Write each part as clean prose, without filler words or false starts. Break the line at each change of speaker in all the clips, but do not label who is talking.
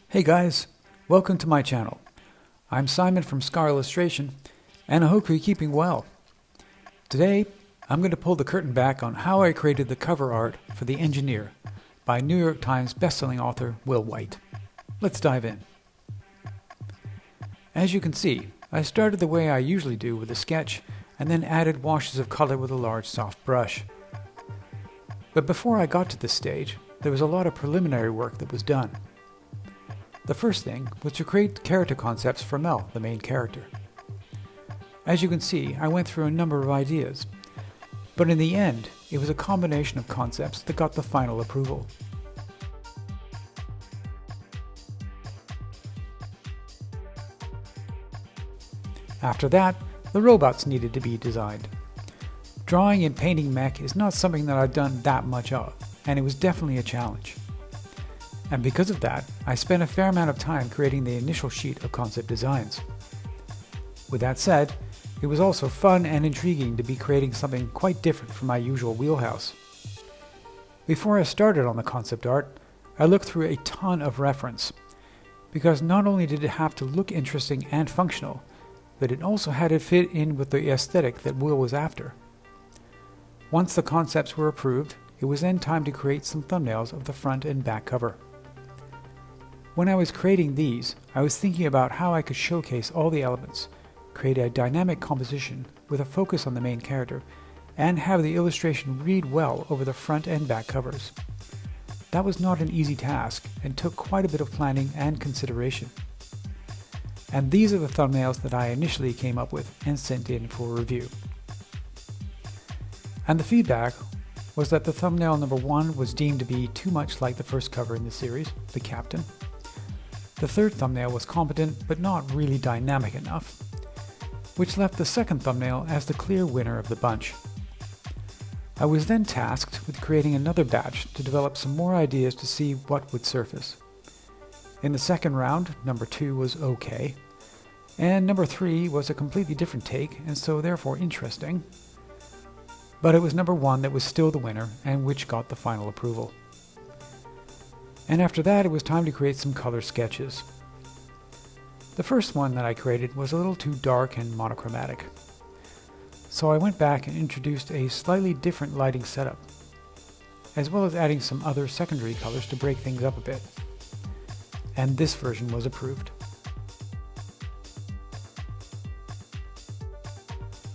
Hey guys, welcome to my channel. I'm Simon from Scar Illustration, and I hope you're keeping well. Today, I'm going to pull the curtain back on how I created the cover art for The Engineer by New York Times bestselling author Will Wight. Let's dive in. As you can see, I started the way I usually do with a sketch and then added washes of color with a large soft brush. But before I got to this stage, there was a lot of preliminary work that was done. The first thing was to create character concepts for Mel, the main character. As you can see, I went through a number of ideas, but in the end, it was a combination of concepts that got the final approval. After that, the robots needed to be designed. Drawing and painting mech is not something that I've done that much of, and it was definitely a challenge. And because of that, I spent a fair amount of time creating the initial sheet of concept designs. With that said, it was also fun and intriguing to be creating something quite different from my usual wheelhouse. Before I started on the concept art, I looked through a ton of reference, because not only did it have to look interesting and functional, but it also had to fit in with the aesthetic that Will was after. Once the concepts were approved, it was then time to create some thumbnails of the front and back cover. When I was creating these, I was thinking about how I could showcase all the elements, create a dynamic composition with a focus on the main character, and have the illustration read well over the front and back covers. That was not an easy task and took quite a bit of planning and consideration. And these are the thumbnails that I initially came up with and sent in for review. And the feedback was that the thumbnail number 1 was deemed to be too much like the first cover in the series, the Captain. The third thumbnail was competent but not really dynamic enough, which left the second thumbnail as the clear winner of the bunch. I was then tasked with creating another batch to develop some more ideas to see what would surface. In the second round, number 2 was okay, and number 3 was a completely different take and so therefore interesting. But it was number 1 that was still the winner and which got the final approval. And after that, it was time to create some color sketches. The first one that I created was a little too dark and monochromatic. So I went back and introduced a slightly different lighting setup, as well as adding some other secondary colors to break things up a bit. And this version was approved.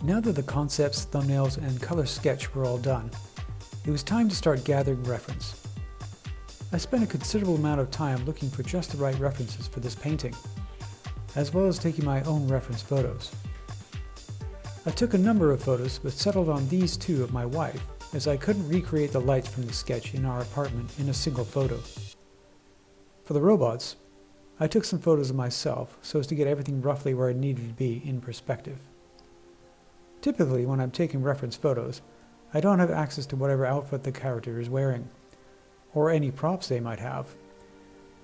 Now that the concepts, thumbnails, and color sketch were all done, it was time to start gathering reference. I spent a considerable amount of time looking for just the right references for this painting, as well as taking my own reference photos. I took a number of photos but settled on these 2 of my wife, as I couldn't recreate the lights from the sketch in our apartment in a single photo. For the robots, I took some photos of myself so as to get everything roughly where it needed to be in perspective. Typically, when I'm taking reference photos, I don't have access to whatever outfit the character is wearing, or any props they might have,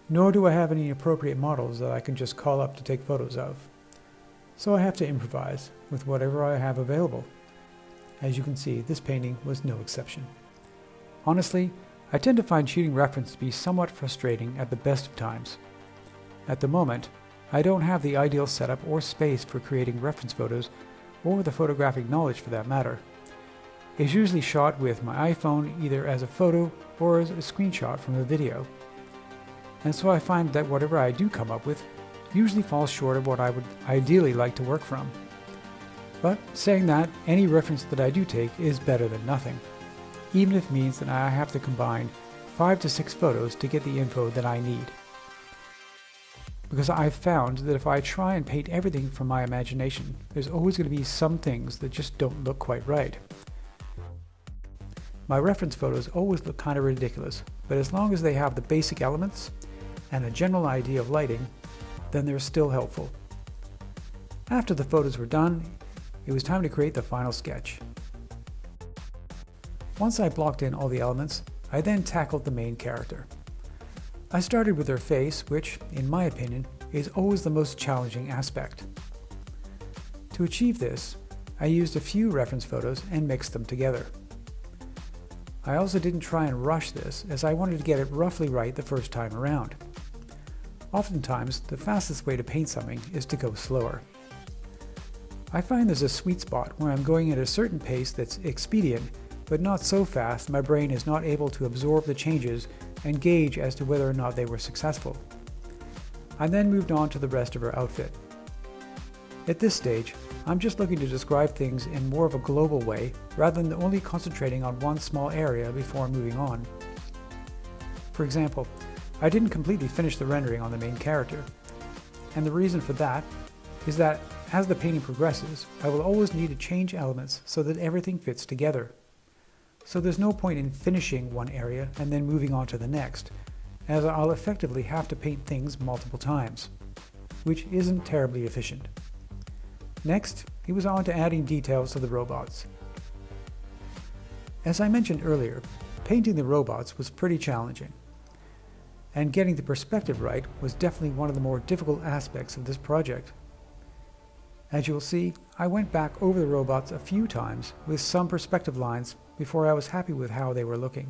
nor do I have any appropriate models that I can just call up to take photos of. So I have to improvise with whatever I have available. As you can see, this painting was no exception. Honestly, I tend to find shooting reference to be somewhat frustrating at the best of times. At the moment, I don't have the ideal setup or space for creating reference photos, or the photographic knowledge for that matter. It's usually shot with my iPhone either as a photo or as a screenshot from a video. And so I find that whatever I do come up with usually falls short of what I would ideally like to work from. But saying that, any reference that I do take is better than nothing, even if it means that I have to combine 5 to 6 photos to get the info that I need. Because I've found that if I try and paint everything from my imagination, there's always going to be some things that just don't look quite right. My reference photos always look kind of ridiculous, but as long as they have the basic elements and a general idea of lighting, then they're still helpful. After the photos were done, it was time to create the final sketch. Once I blocked in all the elements, I then tackled the main character. I started with her face, which, in my opinion, is always the most challenging aspect. To achieve this, I used a few reference photos and mixed them together. I also didn't try and rush this, as I wanted to get it roughly right the first time around. Oftentimes, the fastest way to paint something is to go slower. I find there's a sweet spot where I'm going at a certain pace that's expedient, but not so fast my brain is not able to absorb the changes and gauge as to whether or not they were successful. I then moved on to the rest of her outfit. At this stage, I'm just looking to describe things in more of a global way rather than only concentrating on one small area before moving on. For example, I didn't completely finish the rendering on the main character, and the reason for that is that as the painting progresses, I will always need to change elements so that everything fits together. So there's no point in finishing one area and then moving on to the next, as I'll effectively have to paint things multiple times, which isn't terribly efficient. Next, he was on to adding details to the robots. As I mentioned earlier, painting the robots was pretty challenging, and getting the perspective right was definitely one of the more difficult aspects of this project. As you'll see, I went back over the robots a few times with some perspective lines before I was happy with how they were looking.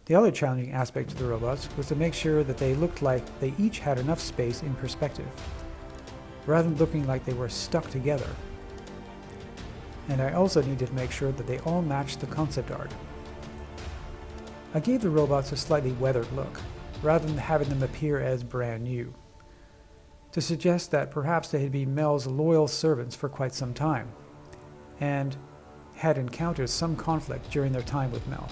The other challenging aspect of the robots was to make sure that they looked like they each had enough space in perspective, rather than looking like they were stuck together. And I also needed to make sure that they all matched the concept art. I gave the robots a slightly weathered look, rather than having them appear as brand new, to suggest that perhaps they had been Mel's loyal servants for quite some time, and had encountered some conflict during their time with Mel.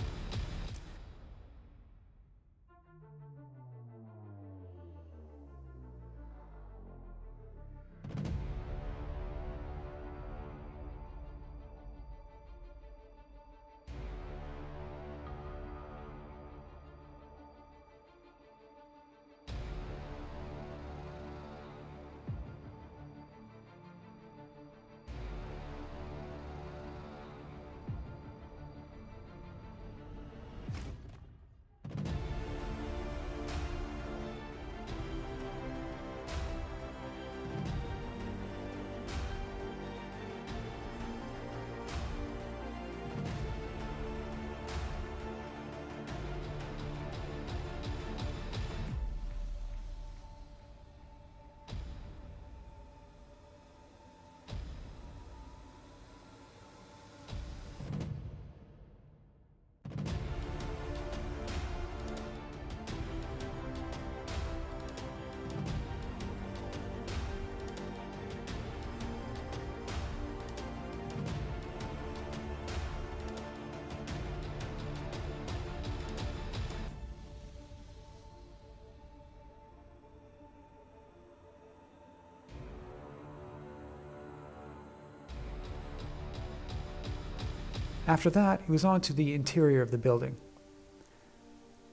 After that, it was on to the interior of the building.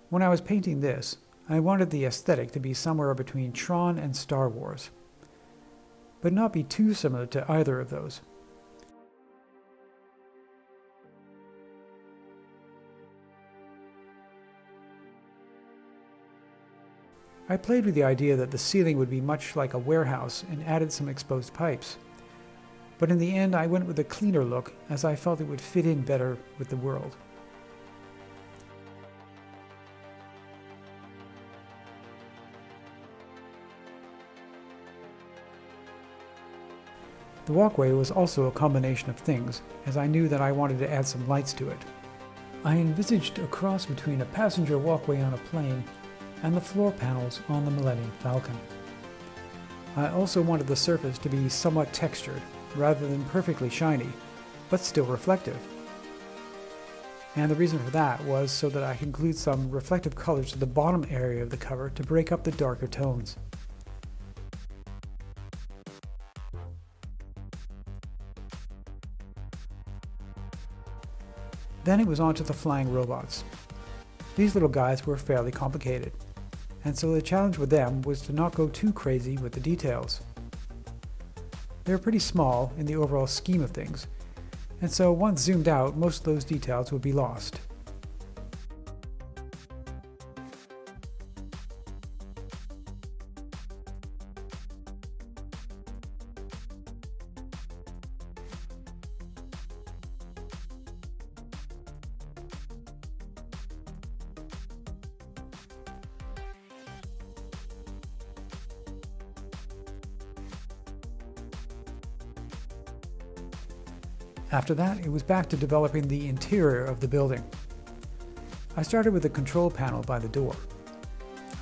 When I was painting this, I wanted the aesthetic to be somewhere between Tron and Star Wars, but not be too similar to either of those. I played with the idea that the ceiling would be much like a warehouse and added some exposed pipes. But in the end I went with a cleaner look as I felt it would fit in better with the world. The walkway was also a combination of things, as I knew that I wanted to add some lights to it. I envisaged a cross between a passenger walkway on a plane and the floor panels on the Millennium Falcon. I also wanted the surface to be somewhat textured, rather than perfectly shiny, but still reflective. And the reason for that was so that I could include some reflective colors to the bottom area of the cover to break up the darker tones. Then it was on to the flying robots. These little guys were fairly complicated, and so the challenge with them was to not go too crazy with the details. They were pretty small in the overall scheme of things, and so once zoomed out, most of those details would be lost. After that, it was back to developing the interior of the building. I started with the control panel by the door.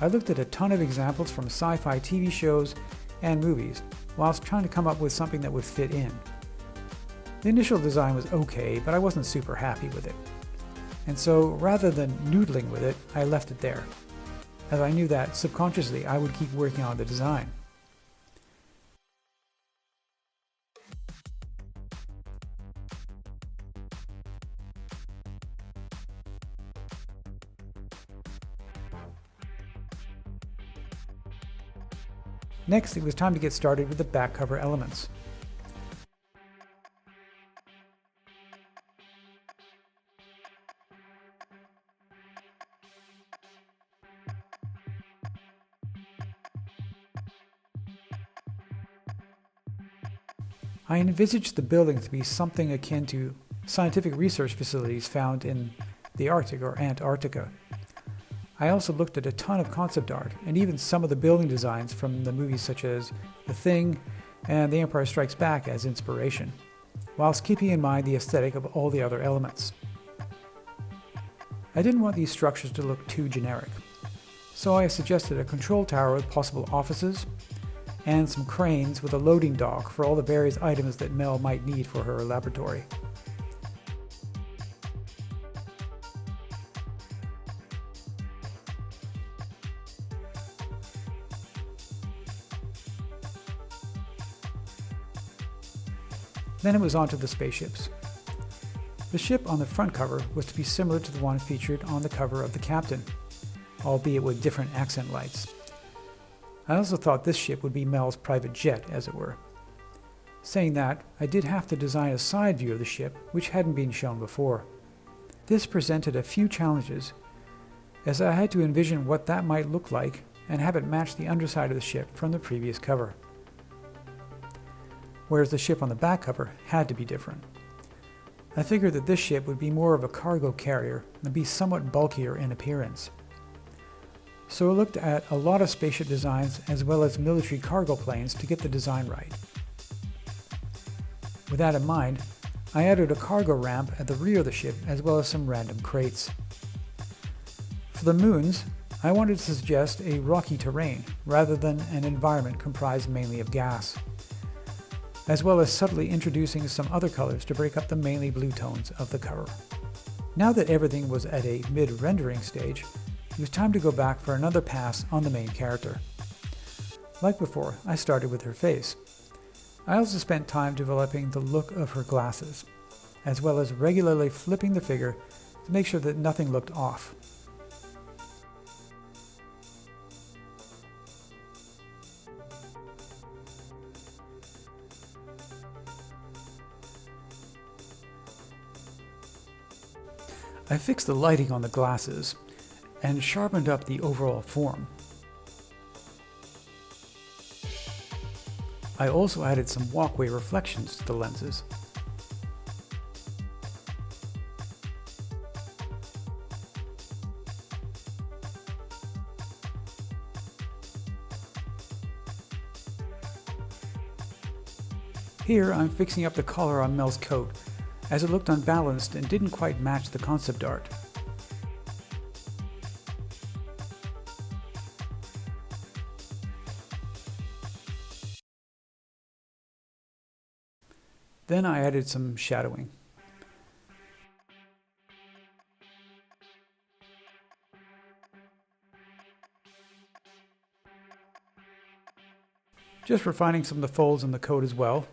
I looked at a ton of examples from sci-fi TV shows and movies, whilst trying to come up with something that would fit in. The initial design was okay, but I wasn't super happy with it. And so, rather than noodling with it, I left it there, as I knew that subconsciously I would keep working on the design. Next, it was time to get started with the back cover elements. I envisaged the building to be something akin to scientific research facilities found in the Arctic or Antarctica. I also looked at a ton of concept art and even some of the building designs from the movies such as The Thing and The Empire Strikes Back as inspiration, whilst keeping in mind the aesthetic of all the other elements. I didn't want these structures to look too generic, so I suggested a control tower with possible offices and some cranes with a loading dock for all the various items that Mel might need for her laboratory. Then it was on to the spaceships. The ship on the front cover was to be similar to the one featured on the cover of the Captain, albeit with different accent lights. I also thought this ship would be Mel's private jet, as it were. Saying that, I did have to design a side view of the ship, which hadn't been shown before. This presented a few challenges, as I had to envision what that might look like and have it match the underside of the ship from the previous cover. Whereas the ship on the back cover had to be different. I figured that this ship would be more of a cargo carrier and be somewhat bulkier in appearance. So I looked at a lot of spaceship designs as well as military cargo planes to get the design right. With that in mind, I added a cargo ramp at the rear of the ship as well as some random crates. For the moons, I wanted to suggest a rocky terrain rather than an environment comprised mainly of gas, as well as subtly introducing some other colors to break up the mainly blue tones of the cover. Now that everything was at a mid-rendering stage, it was time to go back for another pass on the main character. Like before, I started with her face. I also spent time developing the look of her glasses, as well as regularly flipping the figure to make sure that nothing looked off. I fixed the lighting on the glasses and sharpened up the overall form. I also added some walkway reflections to the lenses. Here I'm fixing up the collar on Mel's coat, as it looked unbalanced and didn't quite match the concept art. Then I added some shadowing. Just refining some of the folds in the coat as well.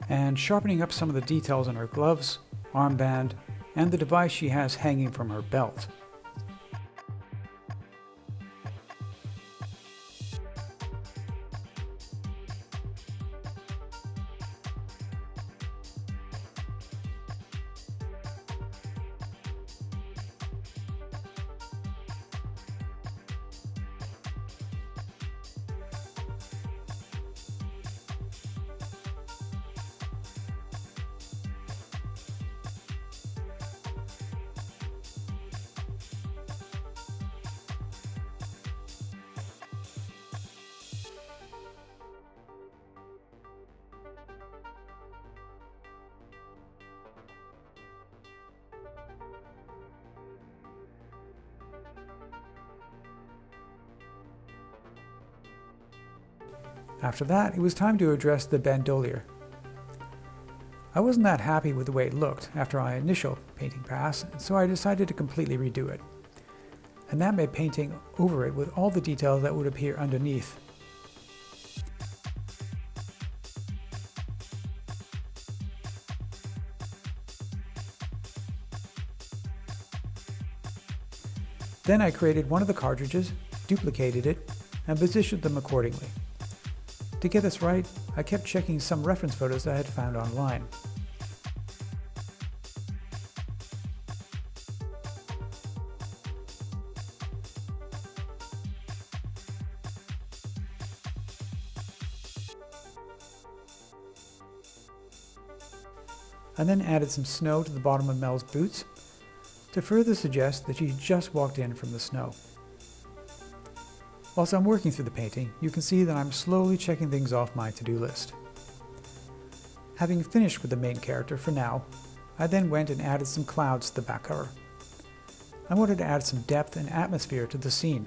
and sharpening up some of the details on her gloves, armband, and the device she has hanging from her belt. After that, it was time to address the bandolier. I wasn't that happy with the way it looked after my initial painting pass, so I decided to completely redo it. And that meant painting over it with all the details that would appear underneath. Then I created one of the cartridges, duplicated it, and positioned them accordingly. To get this right, I kept checking some reference photos I had found online. I then added some snow to the bottom of Mel's boots to further suggest that she just walked in from the snow. Whilst I'm working through the painting, you can see that I'm slowly checking things off my to-do list. Having finished with the main character for now, I then went and added some clouds to the back cover. I wanted to add some depth and atmosphere to the scene.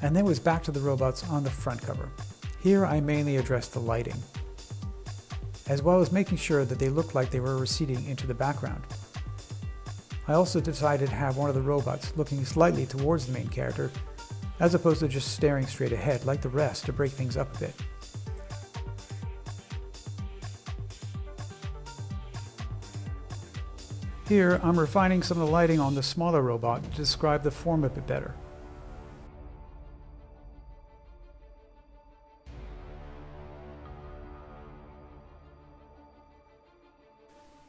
And then was back to the robots on the front cover. Here I mainly addressed the lighting, as well as making sure that they looked like they were receding into the background. I also decided to have one of the robots looking slightly towards the main character, as opposed to just staring straight ahead like the rest to break things up a bit. Here I'm refining some of the lighting on the smaller robot to describe the form a bit better.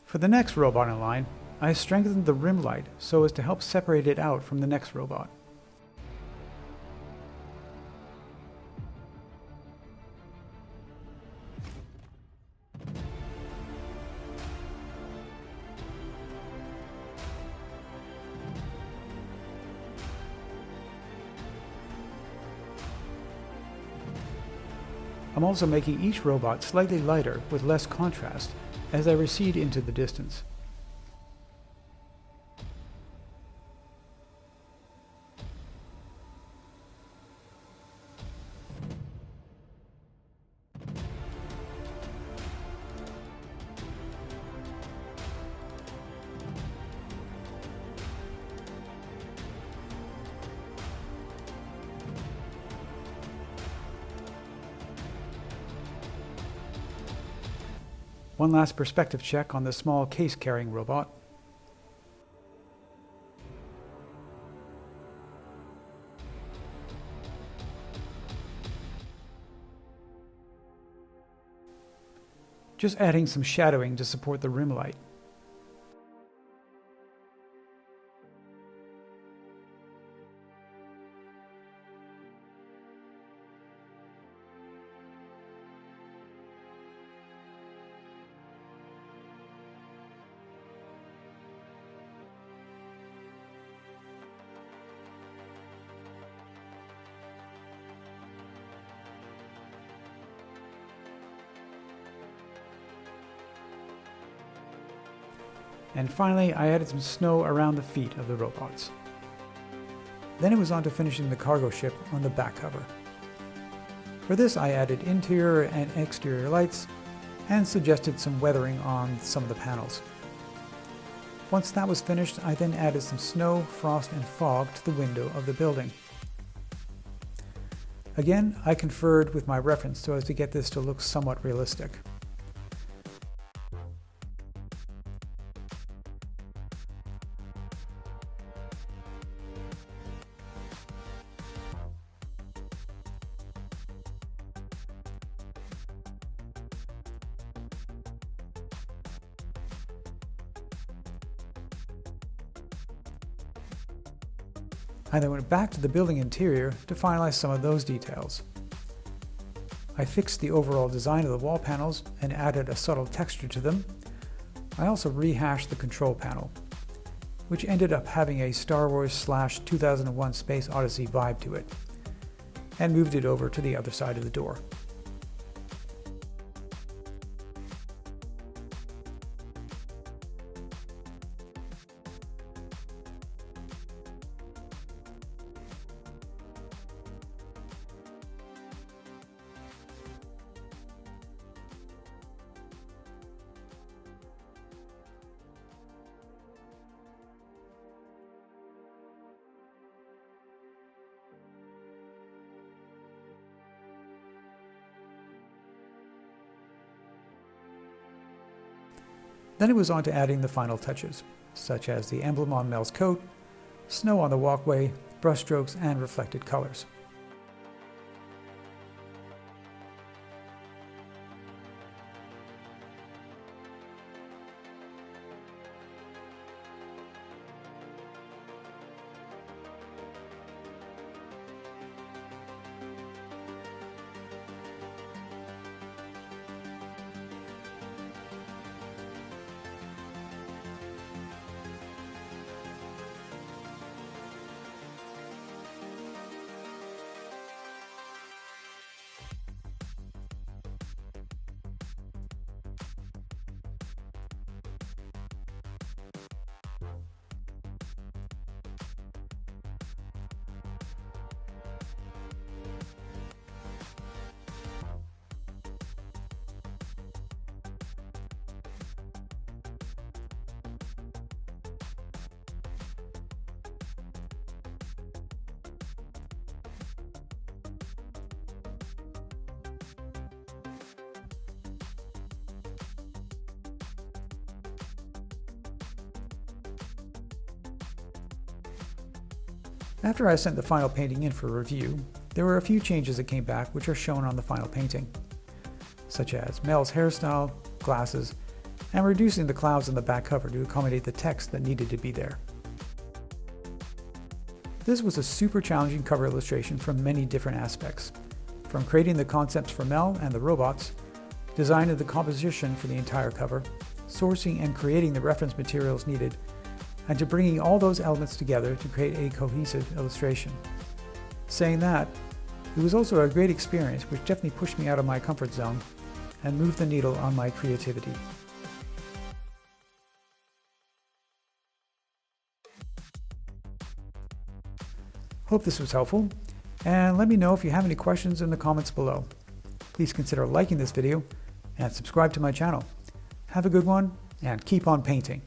For the next robot in line, I strengthened the rim light so as to help separate it out from the next robot. I'm also making each robot slightly lighter with less contrast as I recede into the distance. One last perspective check on the small case-carrying robot. Just adding some shadowing to support the rim light. And finally, I added some snow around the feet of the robots. Then it was on to finishing the cargo ship on the back cover. For this, I added interior and exterior lights and suggested some weathering on some of the panels. Once that was finished, I then added some snow, frost, and fog to the window of the building. Again, I conferred with my reference so as to get this to look somewhat realistic. I then went back to the building interior to finalize some of those details. I fixed the overall design of the wall panels and added a subtle texture to them. I also rehashed the control panel, which ended up having a Star Wars/2001 Space Odyssey vibe to it, and moved it over to the other side of the door. Then it was on to adding the final touches, such as the emblem on Mel's coat, snow on the walkway, brushstrokes, and reflected colors. After I sent the final painting in for review, there were a few changes that came back which are shown on the final painting, such as Mel's hairstyle, glasses, and reducing the clouds on the back cover to accommodate the text that needed to be there. This was a super challenging cover illustration from many different aspects, from creating the concepts for Mel and the robots, designing the composition for the entire cover, sourcing and creating the reference materials needed, and to bringing all those elements together to create a cohesive illustration. Saying that, it was also a great experience which definitely pushed me out of my comfort zone and moved the needle on my creativity. Hope this was helpful, and let me know if you have any questions in the comments below. Please consider liking this video and subscribe to my channel. Have a good one, and keep on painting.